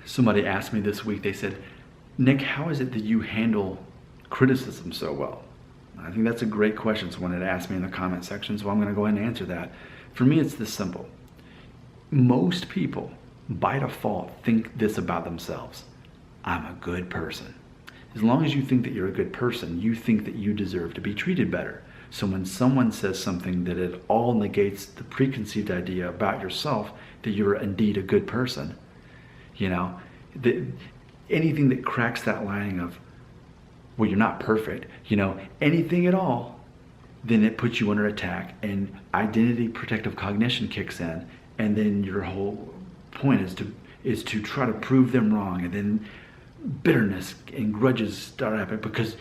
Somebody asked me this week, they said, Nick, how is it that you handle criticism so well? I think that's a great question. Someone had asked me in the comment section, so I'm going to go ahead and answer that. For me, it's this simple. Most people, by default, think this about themselves. I'm a good person. As long as you think that you're a good person, you think that you deserve to be treated better. So when someone says something that it all negates the preconceived idea about yourself that you're indeed a good person, anything that cracks that lining of, well, you're not perfect, anything at all, then it puts you under attack and identity protective cognition kicks in, and then your whole point is to try to prove them wrong, and then bitterness and grudges start happening because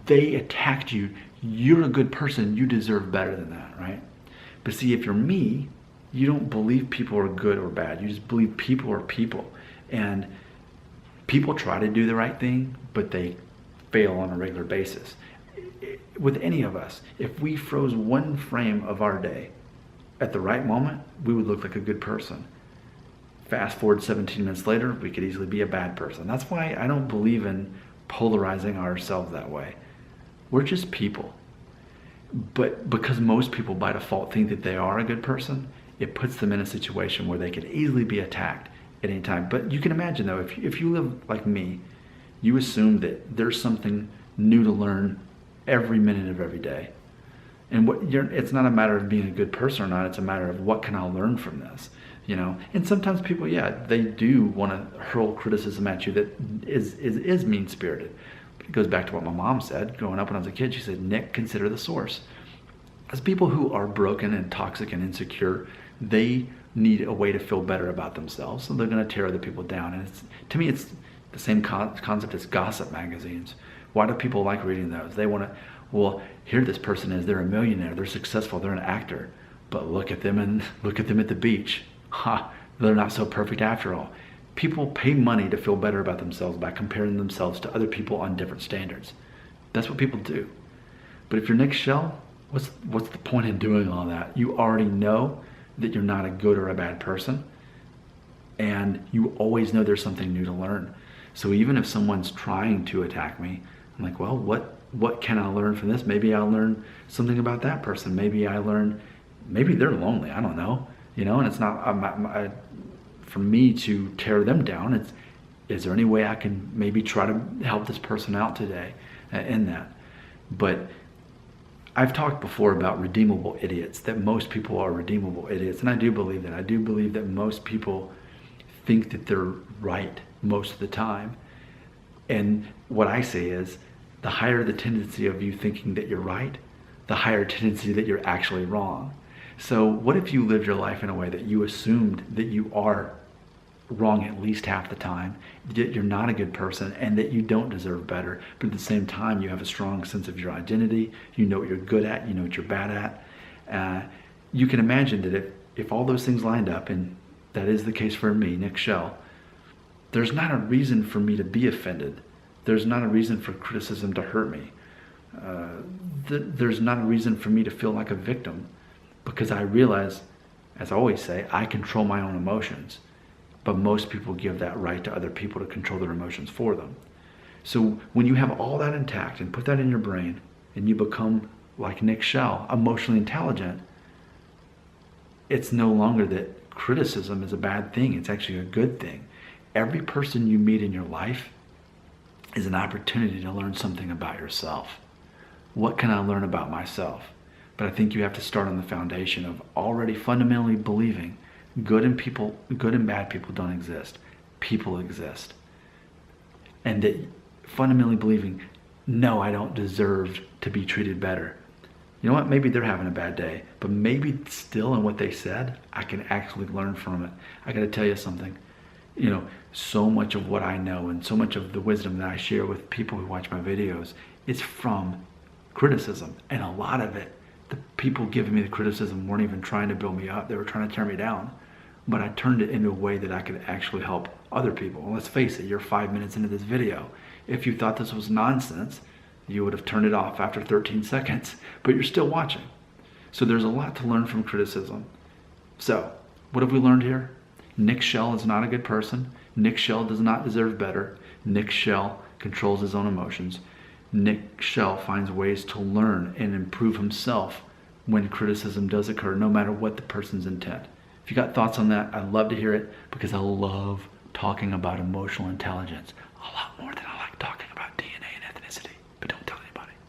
they attacked you. You're a good person, you deserve better than that, right? But see, if you're me, you don't believe people are good or bad. You just believe people are people. And people try to do the right thing, but they fail on a regular basis. With any of us, if we froze one frame of our day at the right moment, we would look like a good person. Fast forward 17 minutes later, we could easily be a bad person. That's why I don't believe in polarizing ourselves that way. We're just people. But because most people by default think that they are a good person, it puts them in a situation where they could easily be attacked at any time. But you can imagine though, if you live like me, you assume that there's something new to learn every minute of every day. And it's not a matter of being a good person or not, it's a matter of what can I learn from this, And sometimes people, they do want to hurl criticism at you that is mean-spirited. It goes back to what my mom said growing up when I was a kid. She said, Nick, consider the source. As people who are broken and toxic and insecure, they need a way to feel better about themselves, so they're going to tear other people down. And to me, it's the same concept as gossip magazines. Why do people like reading those? They want to, well, here this person is, they're a millionaire, they're successful, they're an actor, but look at them at the beach. They're not so perfect after all. People pay money to feel better about themselves by comparing themselves to other people on different standards. That's what people do. But if you're Nick Shell, what's the point in doing all that? You already know that you're not a good or a bad person, and you always know there's something new to learn. So even if someone's trying to attack me, I'm like, well, what can I learn from this? Maybe I'll learn something about that person. Maybe they're lonely. I don't know. And it's not for me to tear them down. Is there any way I can maybe try to help this person out today in that? But I've talked before about redeemable idiots, that most people are redeemable idiots. And I do believe that. I do believe that most people think that they're right most of the time. And what I say is, the higher the tendency of you thinking that you're right, the higher tendency that you're actually wrong. So what if you lived your life in a way that you assumed that you are wrong at least half the time, that you're not a good person, and that you don't deserve better, but at the same time you have a strong sense of your identity, you know what you're good at, you know what you're bad at. You can imagine that if all those things lined up, and that is the case for me, Nick Shell, there's not a reason for me to be offended. There's not a reason for criticism to hurt me. There's not a reason for me to feel like a victim, because I realize, as I always say, I control my own emotions. But most people give that right to other people to control their emotions for them. So when you have all that intact and put that in your brain, and you become like Nick Shell, emotionally intelligent, it's no longer that criticism is a bad thing. It's actually a good thing. Every person you meet in your life is an opportunity to learn something about yourself. What can I learn about myself? But I think you have to start on the foundation of already fundamentally believing good and bad people don't exist. People exist. And that fundamentally believing, no, I don't deserve to be treated better. You know what? Maybe they're having a bad day, but maybe still in what they said, I can actually learn from it. I got to tell you something. So much of what I know and so much of the wisdom that I share with people who watch my videos is from criticism. And a lot of it, the people giving me the criticism weren't even trying to build me up. They were trying to tear me down. But I turned it into a way that I could actually help other people. Well, let's face it, you're 5 minutes into this video. If you thought this was nonsense, you would have turned it off after 13 seconds, but you're still watching. So there's a lot to learn from criticism. So what have we learned here? Nick Shell is not a good person. Nick Shell does not deserve better. Nick Shell controls his own emotions. Nick Shell finds ways to learn and improve himself when criticism does occur, no matter what the person's intent. If you got thoughts on that, I'd love to hear it, because I love talking about emotional intelligence a lot more than